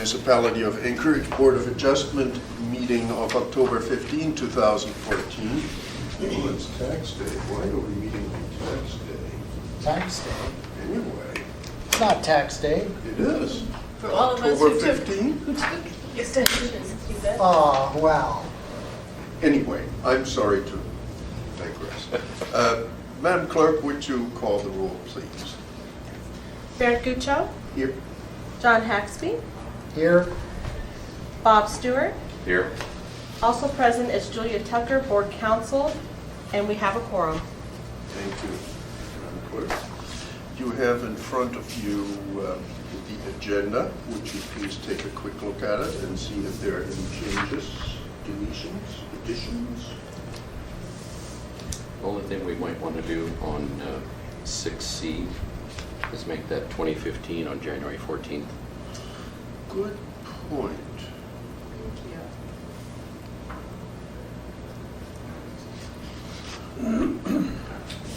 Municipality of Anchorage Board of Adjustment meeting of October 15, 2014. Oh, it's tax day. Why are we meeting on tax day? Tax day? Anyway, It's not tax day. it is. For all of us October who took 15? extensions, you bet. Oh, wow. Anyway, I'm sorry to digress. Madam Clerk, would you call the roll, please? Bernd Gucho, Here. John Haxby, Here, Bob Stewart. Here. Also present is Julia Tucker, Board Counsel, and we have a quorum. Thank you, Madam Clerk. You have in front of you the agenda. Would you please take a quick look at it and see if there are any changes, deletions, additions? The only thing we might want to do on 6C is make that 2015 on January 14th. Good point.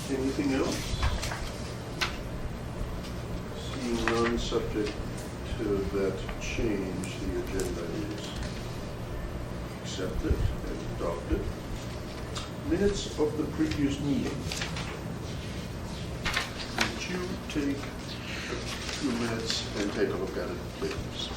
Anything else? Seeing none subject to that change, the agenda is accepted and adopted. Minutes of the previous meeting. Would you take a few minutes and take a look at it, please?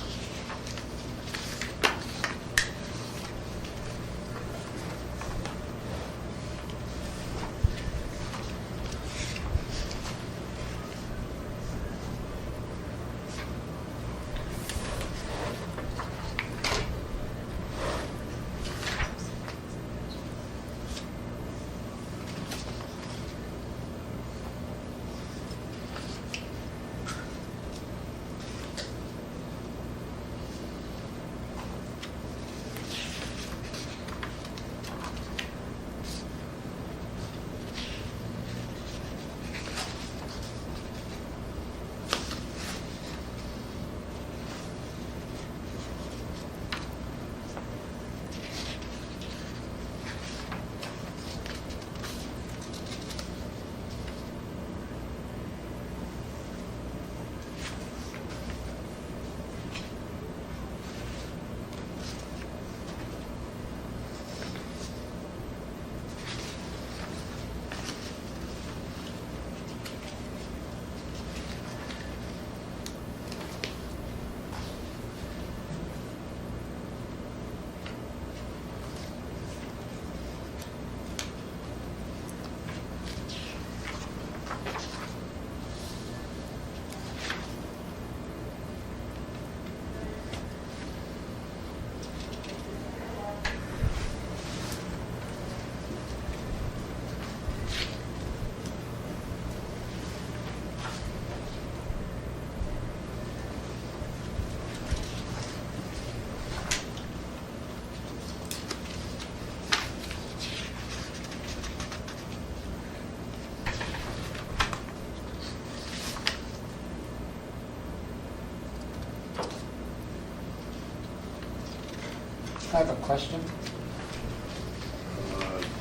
I have a question.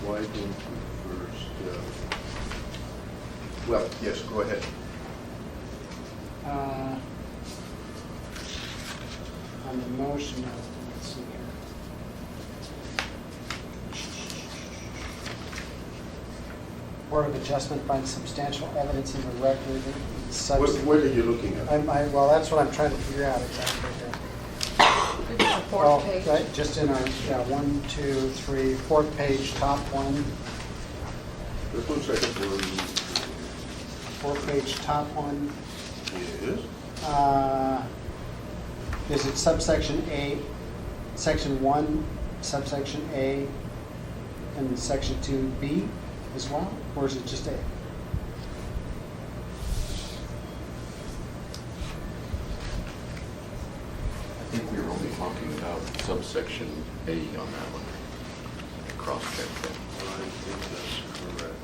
Why don't you first, well, yes, go ahead. On the motion of, let's see here. Board of Adjustment finds substantial evidence in the record. What are you looking at? Well, that's what I'm trying to figure out exactly here. It's the Well, fourth page. right, just in our, one, two, three, fourth page, top one, Just 1 second. fourth page, top one. Yes. Is it subsection A, section 1, subsection A, and section 2B as well? Or is it just A? I think we were only talking about subsection A on that one. Cross-check that. I think that's correct.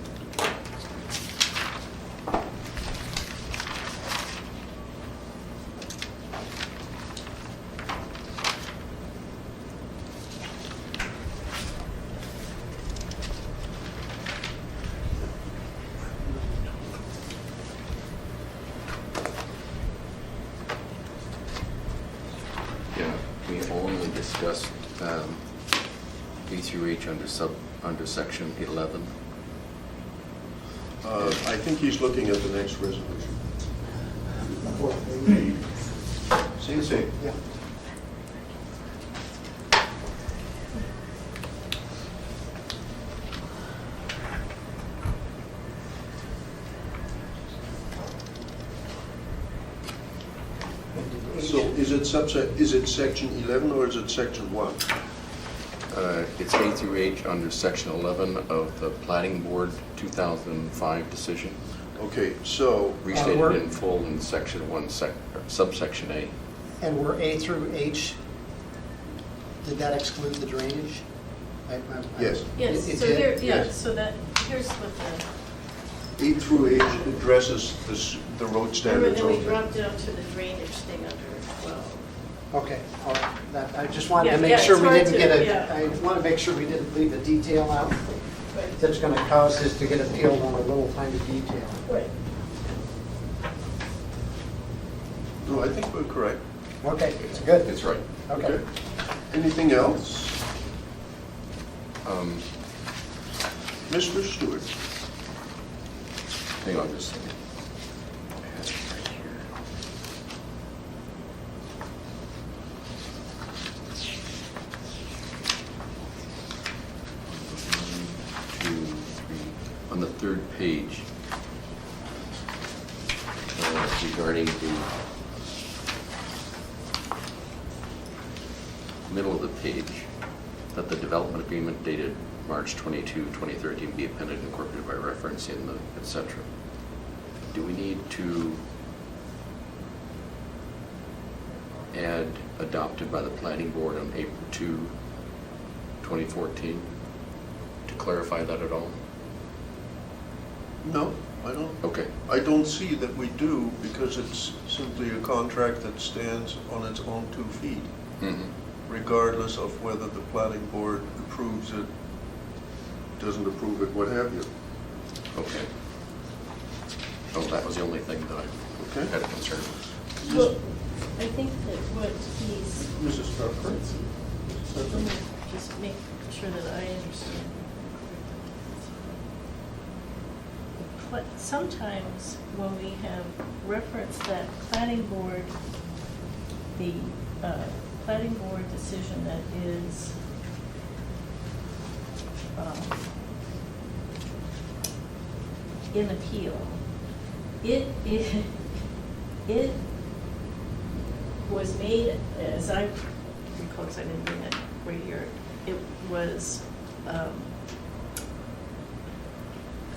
we only discussed A through H under section 11. I think he's looking at the next resolution. See. Yeah. So is it section 11 or is it section 1? It's A through H under section 11 of the Planning Board 2005 decision, Okay, so, restated we're- in full in section 1, subsection A. And were A through H, did that exclude the drainage? Yes. Yes, It so did? here, yeah, Yes. so that, here's what the, A through H addresses the road remember standards then we only. dropped down to the drainage thing under 12. Okay, all right. I just wanted Yeah, to make yeah, sure it's we hard didn't to- get yeah. I want to make sure we didn't leave a detail out that's going to cause us to get appealed on a little tiny detail. Right. No, I think we're correct. Okay, it's good. That's right. Okay. Anything else? Um, Mr. Stewart? Hang on just a second. I have it right here. 1, 2, 3. On the third page, regarding the middle of the page, that the development agreement dated March 22, 2013 be appended and incorporated by reference in the et cetera. Do we need to add adopted by the planning board on April 2, 2014 to clarify that at all? No, I don't. Okay. I don't see that we do because it's simply a contract that stands on its own 2 feet, Mhm. regardless of whether the planning board approves it, doesn't approve it, what have you. Okay. Oh, that was the only thing that I Okay. had a concern with. Well, I think that what he's, Mrs. Tucker? let me just make sure that I understand. Sometimes when we have referenced that planning board, the planning board decision that is in appeal, it was made, as I recall, because I didn't bring it right here, it was,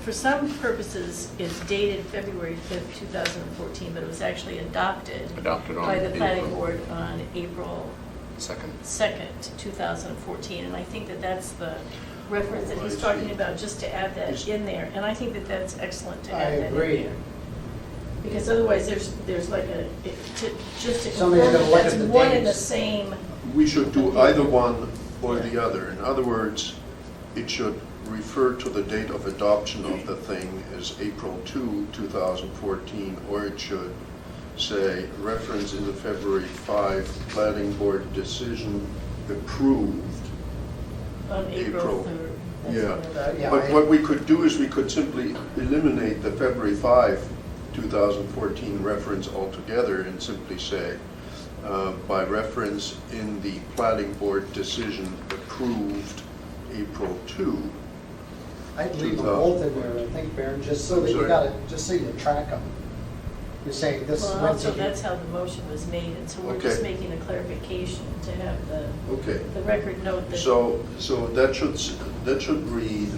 for some purposes, it's dated February 5th, 2014, but it was actually adopted Adopted on by the planning April board on April 2nd. 2nd, 2014. And I think that that's the reference that he's I talking see. about, just to add that in there. And I think that that's excellent to I add that in agree. there. Because otherwise, there's like just to Somebody's confirm gonna that look that's at the one and the dates. same. We should do either one or the other. In other words, it should refer to the date of adoption of the thing as April 2, 2014, or it should say reference in the February 5 planning board decision approved. On April April. 3rd. That's Yeah. what it is. Yeah, But what we could do is we could simply eliminate the February 5, 2014 reference altogether and simply say, by reference in the planning board decision approved April 2. I'd leave them both in there, I think, Baron, just so that you Sorry. got it, just so you track them. You're saying this Well, went also, to that's how the motion was made, and so we're Okay. just making a clarification to have Okay. the record note that. So that should read,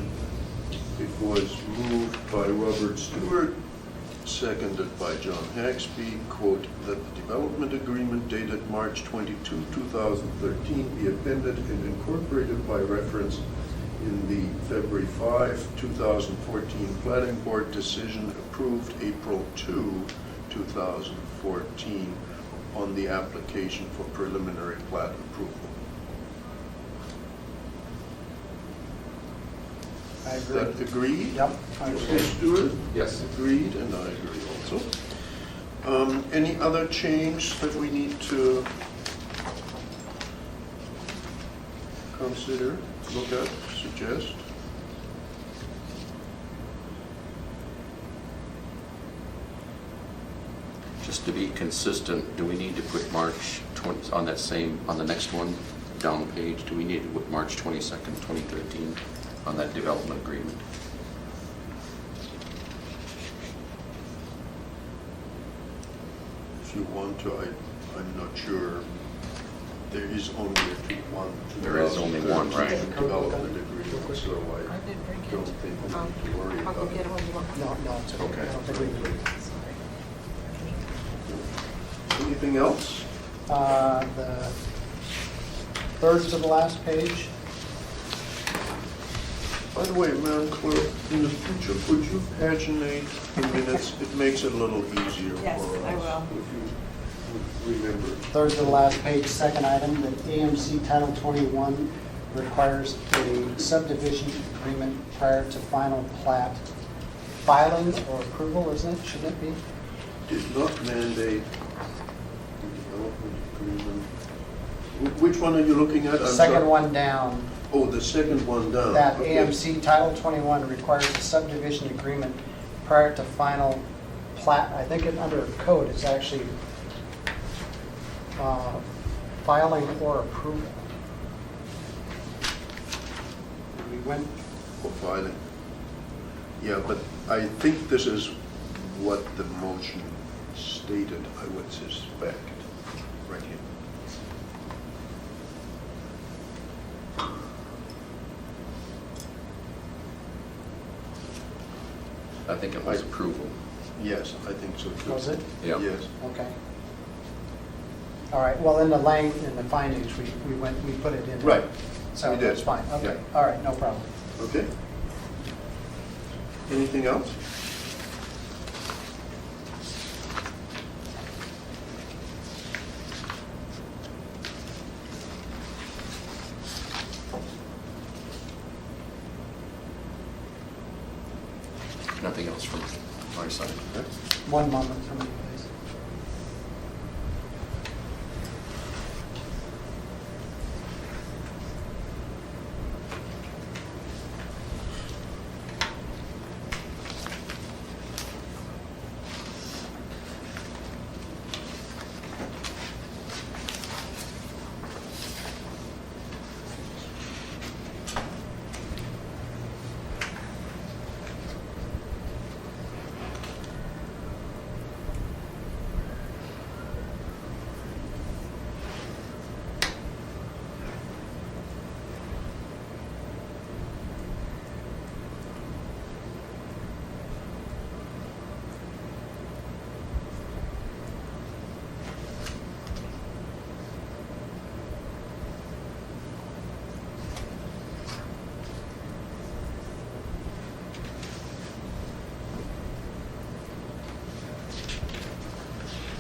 it was moved by Robert Stewart, seconded by John Haxby, quote, that the development agreement dated March 22, 2013 be appended and incorporated by reference in the February 5, 2014 planning board decision approved April 2, 2014 on the application for preliminary plat approval. I Is agree. that agreed? Yep, I Mr. agree. Stewart? Yes. Agreed, and I agree also. Any other change that we need to consider, look at, suggest? Just to be consistent, do we need to put March 20, on that same, on the next one, down the page, do we need to put March 22nd, 2013 on that development agreement? If you want to, I'm not sure. There is only one. There is only one, right. Development agreement, so I don't think we need to worry I'll go about get it. it when you want. No, it's okay. Okay. I don't think we need. Anything else? The third to the last page. By the way, Madam Clerk, in the future, could you paginate the minutes? It makes it a little easier for us. Yes, I will. If you would remember. Third to the last page, second item, that AMC Title 21 requires a subdivision agreement prior to final plat filing or approval, isn't it? Shouldn't it be? Did not mandate the development agreement. Which one are you looking at? I'm Second sorry. one down, Oh, the second one down. that Okay. AMC Title 21 requires a subdivision agreement prior to final plat. I think under code, it's actually filing or approval. We went, For filing. Yeah, but I think this is what the motion stated, I would suspect, right here. I think it was approval. Yes, I think so too. was it? Yeah. Yes. Okay. All right, well, in the findings, we went, we put it in. Right. So We did. that's fine, okay, Yeah. all right, no problem. Okay. Anything else? Nothing else from my side. Okay. One moment for me, please.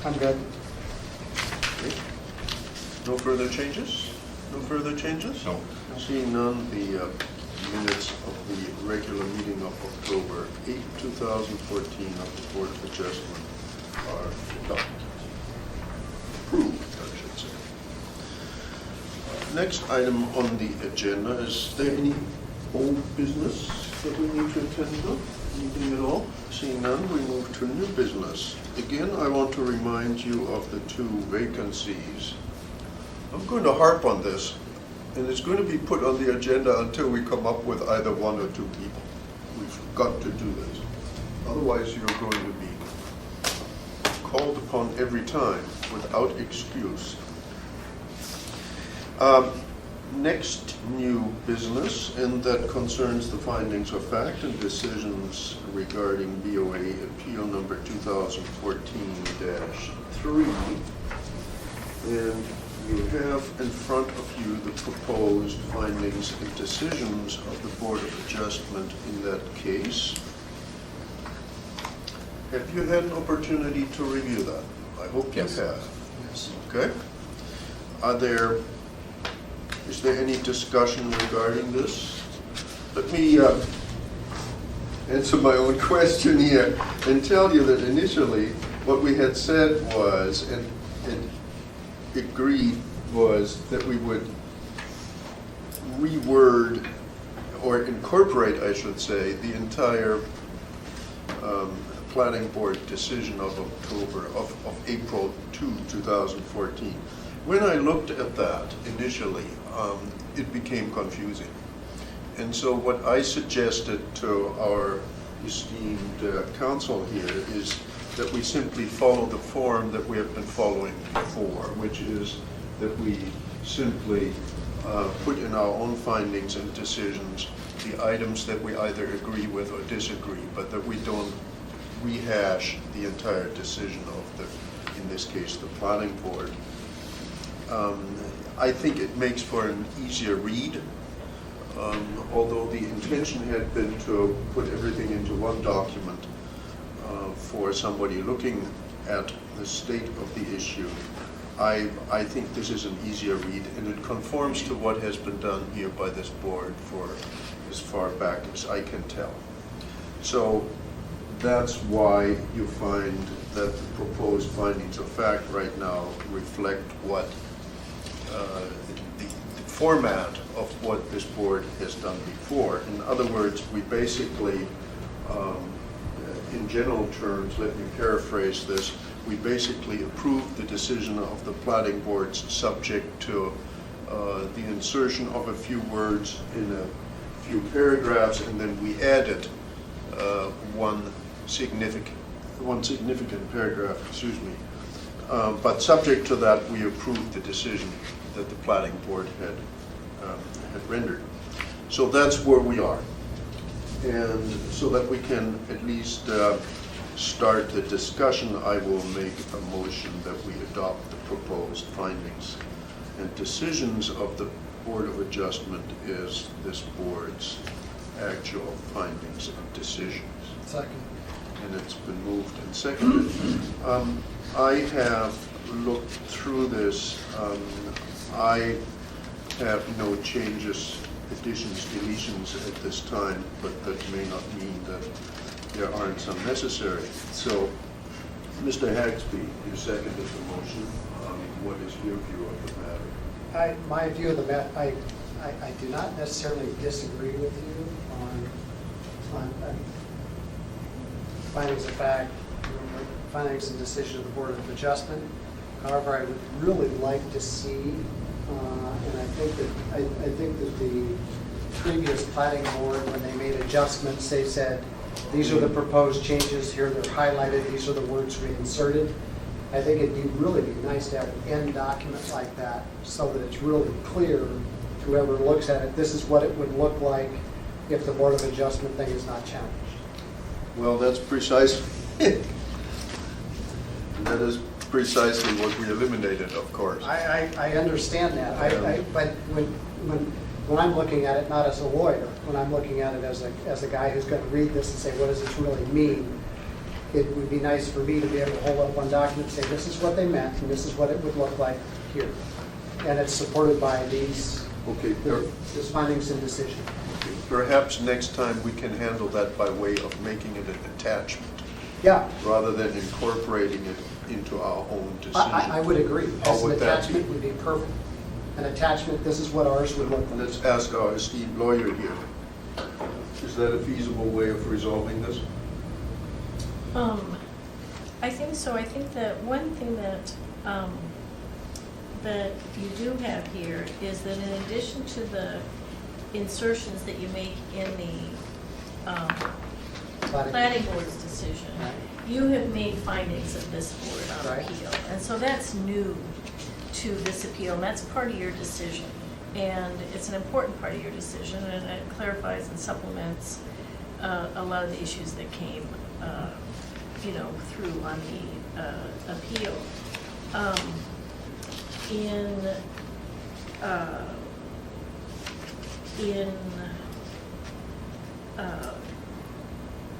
I'm good. Okay. No further changes? No further changes? No. Seeing none, the minutes of the regular meeting of October 8, 2014 of the Board of Adjustment are adopted. Approved, I should say. Next item on the agenda, is there any old business that we need to attend to? Anything at all? Seeing none, we move to new business. Again, I want to remind you of the 2 vacancies. I'm going to harp on this, and it's going to be put on the agenda until we come up with either 1 or 2 people. We've got to do this. Otherwise, you're going to be called upon every time without excuse. Next new business, and that concerns the findings of fact and decisions regarding BOA Appeal Number 2014-3. And you have in front of you the proposed findings and decisions of the Board of Adjustment in that case. Have you had an opportunity to review that? I hope you Yes. have. Yes. Okay. Is there any discussion regarding this? Let me answer my own question here and tell you that initially what we had said was, and agreed was, that we would reword or incorporate, I should say, the entire planning board decision of April 2, 2014. When I looked at that initially, it became confusing. And so what I suggested to our esteemed council here is that we simply follow the form that we have been following before, which is that we simply put in our own findings and decisions the items that we either agree with or disagree, but that we don't rehash the entire decision of the, in this case, the planning board. I think it makes for an easier read, although the intention had been to put everything into one document for somebody looking at the state of the issue. I think this is an easier read, and it conforms to what has been done here by this board for as far back as I can tell. So that's why you find that the proposed findings of fact right now reflect what the format of what this board has done before. In other words, we basically, in general terms, let me paraphrase this, we basically approved the decision of the planning boards subject to the insertion of a few words in a few paragraphs, and then we added one significant paragraph, but subject to that, we approved the decision that the planning board had rendered. So that's where we are. And so that we can at least start the discussion, I will make a motion that we adopt the proposed findings and decisions of the Board of Adjustment is this board's actual findings and decisions. Second. And it's been moved and seconded. I have looked through this. I have no changes, additions, deletions at this time, but that may not mean that there aren't some necessary. So, Mr. Hagsby, you seconded the motion. What is your view of the matter? My view of the matter, I do not necessarily disagree with you on findings of fact, findings and decision of the Board of Adjustment. However, I would really like to see, and I think that the previous planning board, when they made adjustments, they said, these are the proposed changes, here they're highlighted, these are the words reinserted. I think it'd be really nice to have an end document like that so that it's really clear to whoever looks at it, this is what it would look like if the Board of Adjustment thing is not challenged. Well, that's precisely, that is precisely what we eliminated, of course. I understand that, but when I'm looking at it, not as a lawyer, when I'm looking at it as a guy who's going to read this and say, what does this really mean? It would be nice for me to be able to hold up one document and say, this is what they meant, and this is what it would look like here. And it's supported by these findings and decision. Perhaps next time we can handle that by way of making it an attachment. Yeah. Rather than incorporating it into our own decision. I would agree. How As an would that be? attachment would be perfect. An attachment, this is what ours would look like. Let's ask our esteemed lawyer here. Is that a feasible way of resolving this? I think so. I think that one thing that that you do have here is that in addition to the insertions that you make in the planning board's decision, Right. you have made findings of this board on Right. appeal. And so that's new to this appeal, and that's part of your decision. And it's an important part of your decision, and it clarifies and supplements a lot of the issues that came through on the appeal.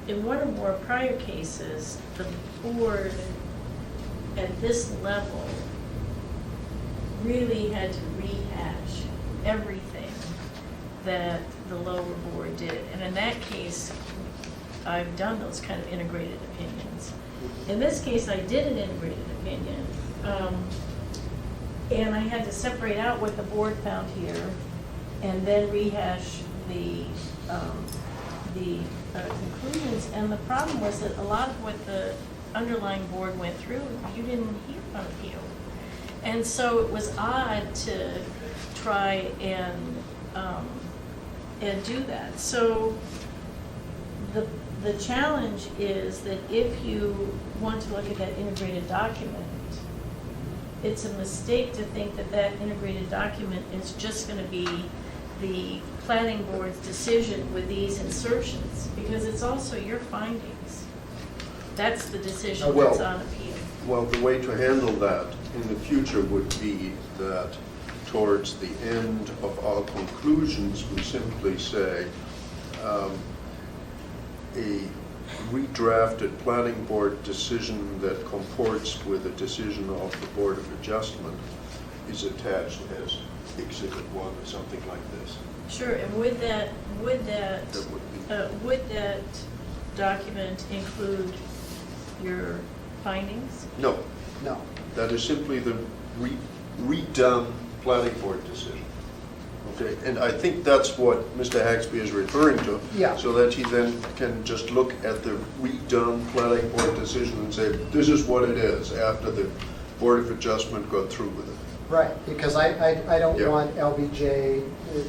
In one or more prior cases, the board at this level really had to rehash everything that the lower board did. And in that case, I've done those kind of integrated opinions. In this case, I did an integrated opinion, and I had to separate out what the board found here and then rehash the conclusions. And the problem was that a lot of what the underlying board went through, you didn't hear on appeal. And so it was odd to try and do that. So the challenge is that if you want to look at that integrated document, it's a mistake to think that that integrated document is just going to be the planning board's decision with these insertions, because it's also your findings. That's the decision Well- that's on appeal. Well, the way to handle that in the future would be that towards the end of our conclusions, we simply say, a redrafted planning board decision that comports with a decision of the Board of Adjustment is attached as Exhibit 1 or something like this. Sure, and would that That would be, document include your findings? no, No. that is simply the redone planning board decision. Okay, and I think that's what Mr. Hagsby is referring to. Yeah. So that he then can just look at the redone planning board decision and say, this is what it is, after the Board of Adjustment got through with it. Right, because I don't Yeah. want LBJ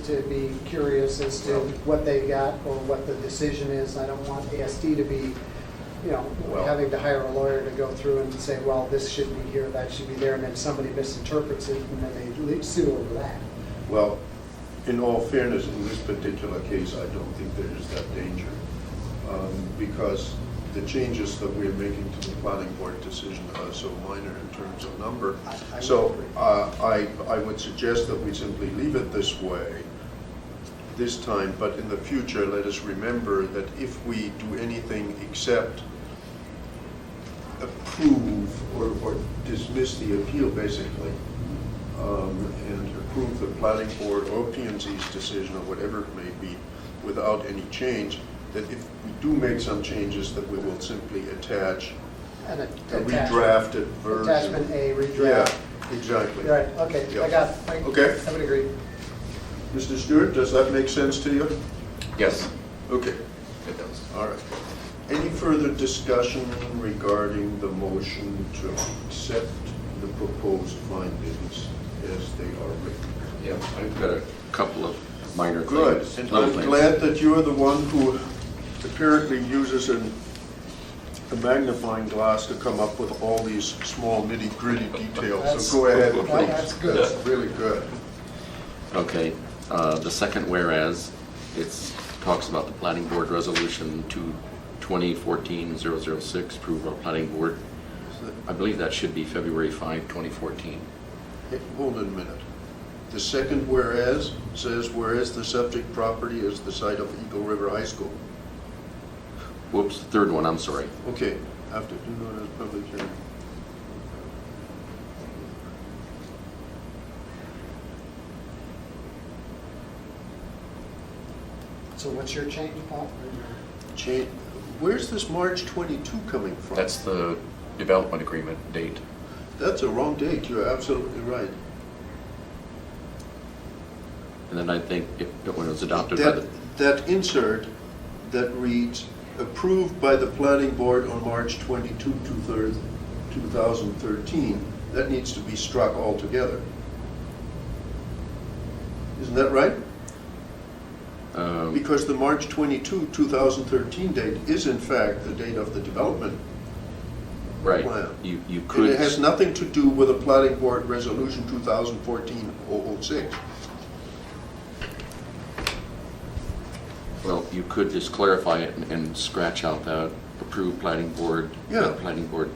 to be curious as to what they got or what the decision is. I don't want ASD to be, Well- having to hire a lawyer to go through and say, well, this should be here, that should be there, and then somebody misinterprets it, and then they sue over that. Well, in all fairness, in this particular case, I don't think there is that danger, because the changes that we're making to the planning board decision are so minor in terms of number. I So agree. I would suggest that we simply leave it this way this time, but in the future, let us remember that if we do anything except approve or dismiss the appeal, basically, and approve the planning board or P&Z's decision or whatever it may be without any change, that if we do make some changes, that we will simply attach And a attachment- redrafted version. Attachment A, Yeah, redraft. exactly. Right, okay, I Yeah. got it. Okay. I would agree. Mr. Stewart, does that make sense to you? Yes, Okay, it does. all right. Any further discussion regarding the motion to accept the proposed findings as they are written? Yeah, I've got a couple of minor Good, things. and little I'm things. glad that you're the one who apparently uses a magnifying glass to come up with all these small nitty-gritty details, so go ahead, Well, please. that's good. That's really good. Okay, the second whereas, it's, talks about the planning board resolution 2014-006, approval of planning board. I believe that should be February 5, 2014. Hey, hold on a minute. The second whereas says, whereas the subject property is the site of Eagle River High School. Whoops, third one, I'm sorry. Okay, after due notice public hearing. So what's your change, Paul? Change, where's this March 22 coming from? That's the development agreement date. That's a wrong date, you're absolutely right. And then I think when it was adopted by the, That insert that reads, approved by the planning board on March 22, 2013, that needs to be struck altogether. Isn't that right? Because the March 22, 2013 date is in fact the date of the development right, plan. you And could, it has nothing to do with the planning board resolution 2014-006. well, you could just clarify it and scratch out that approved planning board, Yeah. planning board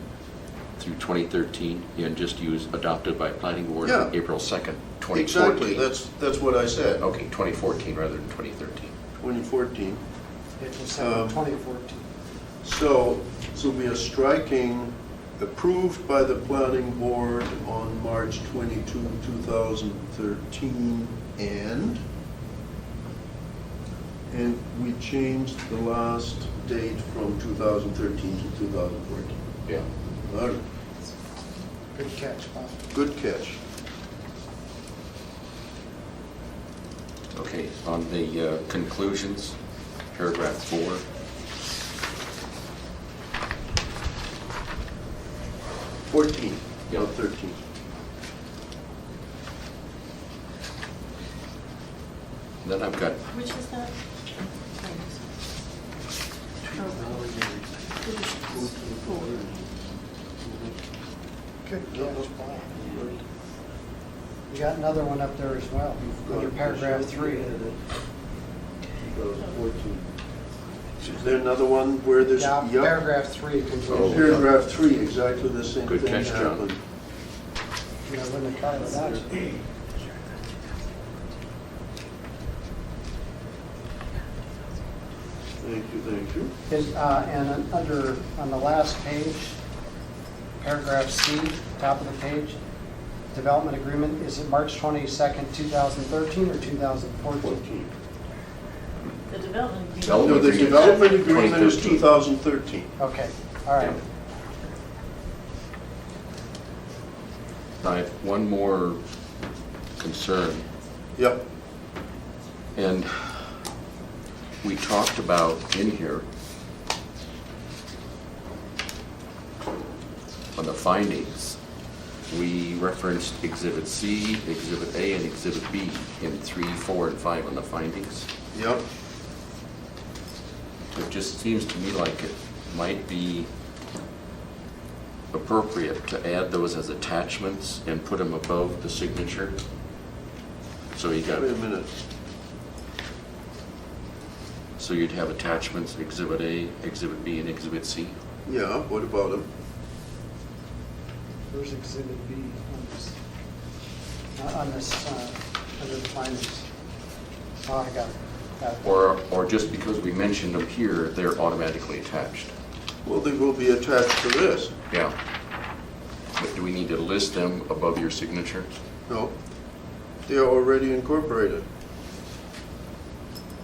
through 2013, and just use adopted by planning board Yeah. on April 2nd, 2014. Exactly, that's what I said. Okay, 2014 rather than 2013. 2014. April 2nd, 2014. So we are striking approved by the planning board on March 22, 2013, and we changed the last date from 2013 to 2014. Yeah. All right, Good catch, Paul. good catch. Okay, on the conclusions, paragraph 4. Fourteen, Yeah. not 13. Then I've got, Which is that? Okay. You got another one up there as well, under paragraph 3. 2014. Is there another one where this? Yeah, Yup. paragraph 3 conclusion. Paragraph 3, exactly the same Good thing catch, John. happened. You know, wouldn't have tried without you. Thank you, thank you. On the last page, paragraph C, top of the page, development agreement, is it March 22nd, 2013 or 2014? 14. The development agreement. No, the agreement. development agreement is 2013. 2013. Okay, all right. I have one more concern. Yep. And we talked about in here, on the findings, we referenced Exhibit C, Exhibit A, and Exhibit B in 3, 4, and 5 on the findings. Yep. It just seems to me like it might be appropriate to add those as attachments and put them above the signature. So you got, Wait a minute. so you'd have attachments, Exhibit A, Exhibit B, and Exhibit C. Yeah, what about them? Where's exhibit B on this, under the findings? Oh, I got it. Got it. Or just because we mentioned them here, they're automatically attached. Well, they will be attached to this. Yeah. But do we need to list them above your signature? No, they are already incorporated.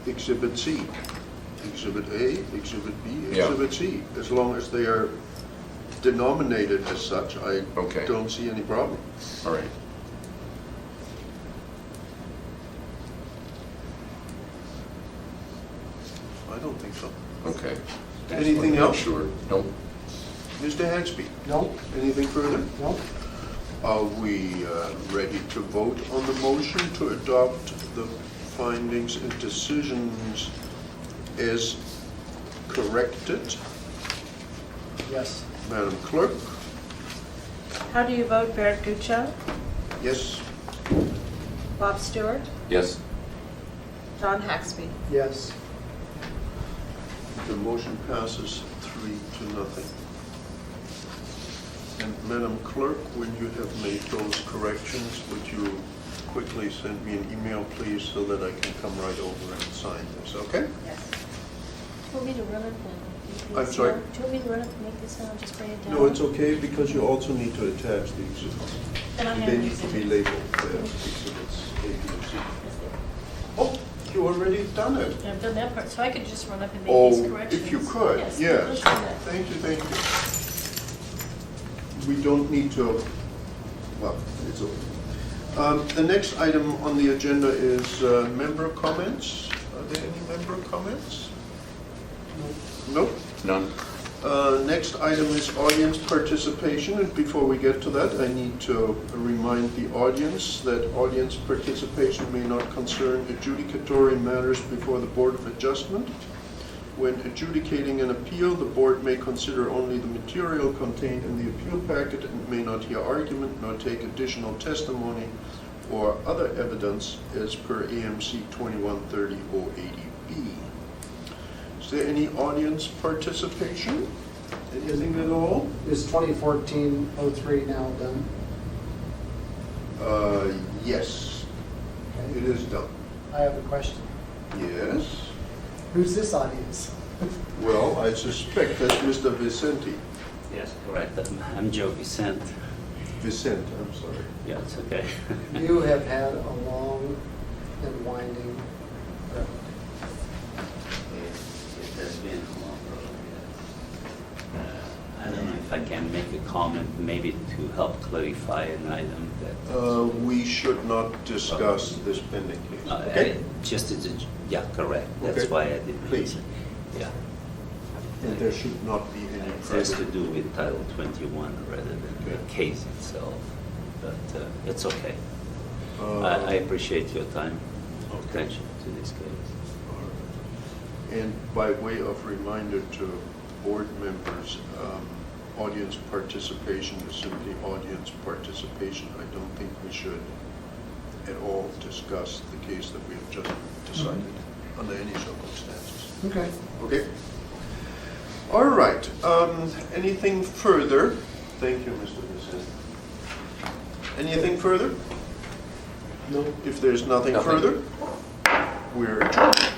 Exhibit C, Exhibit A, Exhibit B, Yeah. Exhibit C. As long as they are denominated as such, I Okay. don't see any problem. All right. I don't think so. Okay. Anything else? Sure. Nope. Mr. Hansby, Nope, anything further? nope. Are we ready to vote on the motion to adopt the findings and decisions as corrected? Yes. Madam Clerk? How do you vote, Barrett Guccio? Yes? Bob Stewart? Yes. John Haxby? Yes. The motion passes 3-0. And Madam Clerk, when you have made those corrections, would you quickly send me an email, please, so that I can come right over and sign this, okay? Yes. Do you want me to run up and make I'm this sorry? down? Do you want me to run up and make this down, just bring it down? No, it's okay, because you also need to attach the exhibits. And I have They need to be exhibit. labeled, exhibits A, B, and C. Oh, you already done it. I've done that part, so I could just run up and make these Oh, corrections. if you could, Yes. yes. let's do that. Thank you, thank you. We don't need to, well, it's okay. The next item on the agenda is member comments. Are there any member comments? Nope. None? Next item is audience participation, and before we get to that, I need to remind the audience that audience participation may not concern adjudicatory matters before the Board of Adjustment. When adjudicating an appeal, the board may consider only the material contained in the appeal packet and may not hear argument nor take additional testimony or other evidence as per AMC 2130-080B. Is there any audience participation? Anything at all? Is 2014-03 now done? Yes, Okay. it is done. I have a question. Yes. Who's this audience? Well, I suspect that's Mr. Vicente. Yes, correct. I'm Joe Vicente. Vicente, I'm sorry. Yeah, it's okay. You have had a long and winding road. It has been a long road. I don't know if I can make a comment, maybe to help clarify an item that. We should not discuss this pending case. Okay? Just as a, yeah, correct. That's Okay. why I did. Please. Yeah. And there should not be any It has to further. do with Title 21 rather than the Okay. case itself, but it's okay. Uh, I appreciate your time, attention to this case. And by way of reminder to board members, audience participation is simply audience participation. I don't think we should at all discuss the case that we have just decided under any circumstances. Okay. Okay? All right. Anything further? Thank you, Mr. Vincent. Anything further? No. If there's nothing Nothing. further, we're adjourned.